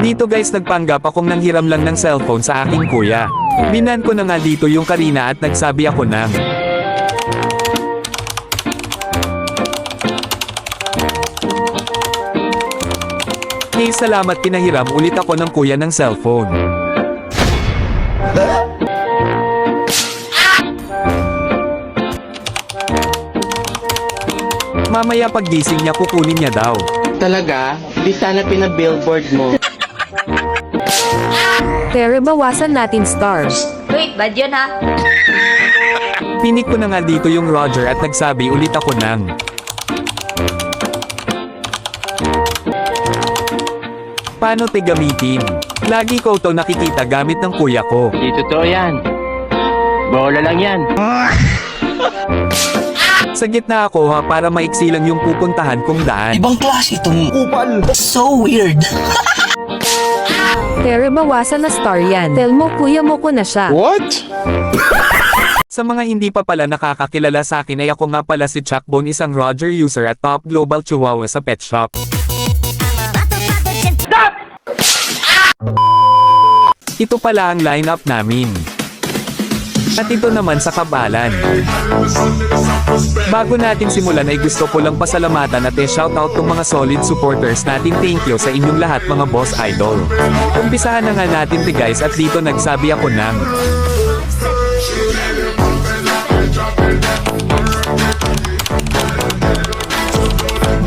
Dito guys nagpanggap akong nanghiram lang ng cellphone sa aking kuya. Binan ko na nga dito yung Karina at nagsabi ako ng hey salamat, pinahiram ulit ako ng kuya ng cellphone. Mamaya paggising niya kukunin niya daw. Talaga? Di sana pinabillboard mo. Pero bawasan natin stars. Wait, bad yun ha? Pinik ko na nga dito yung Roger at nagsabi ulit ako ng paano te gamitin? Lagi ko to nakikita gamit ng kuya ko. Di totoo yan. Bola lang yan. Sa gitna ako ha para maiksi lang yung pupuntahan kong daan. Ibang klase itong kupal. So weird. Pero bawasan na star yan. Tell mo kuya mo ko na siya. What? Sa mga hindi pa pala nakakakilala sa akin ay ako nga pala si Chuckbone, isang Roger user at top global chihuahua sa pet shop. Ito pala ang lineup namin. At ito naman sa kabalan. Bago natin simulan ay gusto ko lang pasalamatan at shoutout tong mga solid supporters natin. Thank you sa inyong lahat mga boss idol. Umpisahan na nga natin guys at dito nagsabi ako ng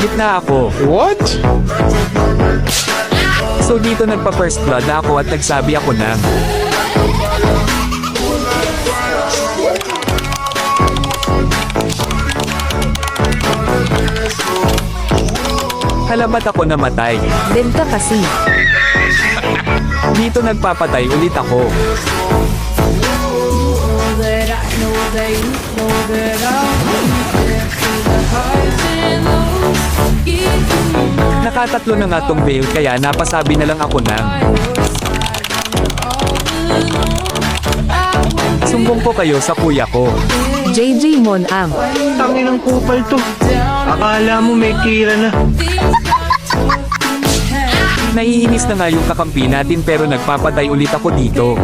gitna ako. What? So dito nagpa first blood na ako at nagsabi ako ng hala ba't ako namatay? Benta kasi. Dito nagpapatay ulit ako. Nakatatlo na nga tong veil kaya napasabi na lang ako ng sumbong ko kayo sa kuya ko. JJ Monam. Tangin ng kupal to. Akala mo may tira na. Naiinis na nga yung kakampi natin pero nagpapatay ulit ako dito.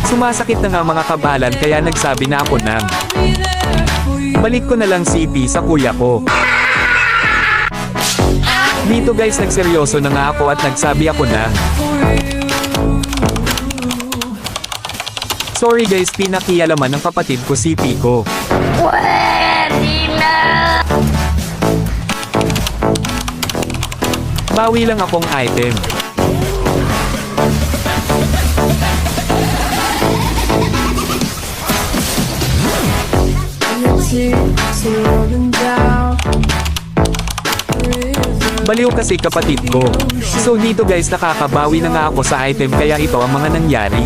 Sumasakit na nga mga kabalan kaya nagsabi na ako ng balik ko na lang CP sa kuya ko. Dito guys nagseryoso na nga ako at nagsabi ako na sorry guys, pinakialaman ng kapatid ko CP ko. Pwede na! Bawi lang akong item. Baliw kasi kapatid ko. So dito guys nakakabawi na nga ako sa item kaya ito ang mga nangyari.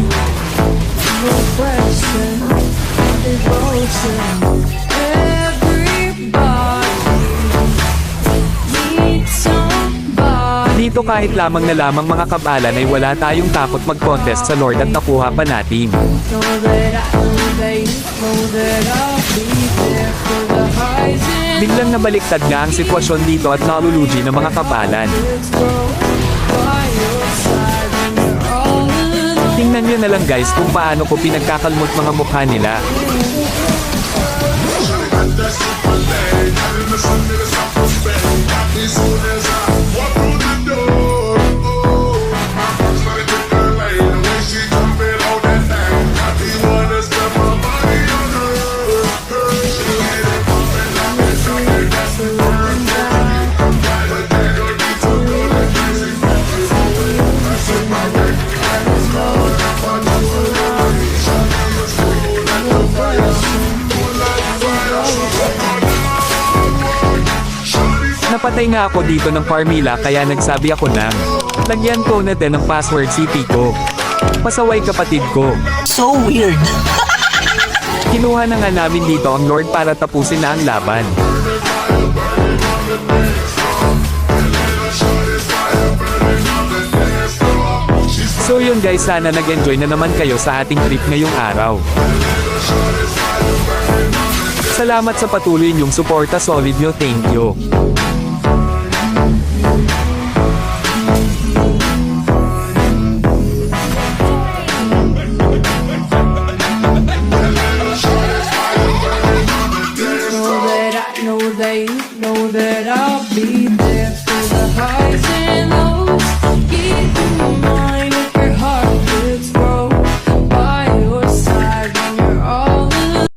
Dito kahit lamang na lamang mga kabalan ay wala tayong takot mag-contest sa Lord at nakuha pa natin. Biglang nabaliktad nga ang sitwasyon dito at nalulugi ng mga kabalan. Tingnan nyo na lang guys kung paano ko pinagkakalmot mga mukha nila. Napatay nga ako dito ng Farmila kaya nagsabi ako ng lagyan ko na din ng password CP ko. Pasaway kapatid ko. So weird. Kinuha na nga namin dito ang Lord para tapusin na ang laban. So yun guys, sana nag-enjoy na naman kayo sa ating trip ngayong araw. Salamat sa patuloy niyong suporta, solid nyo, thank you.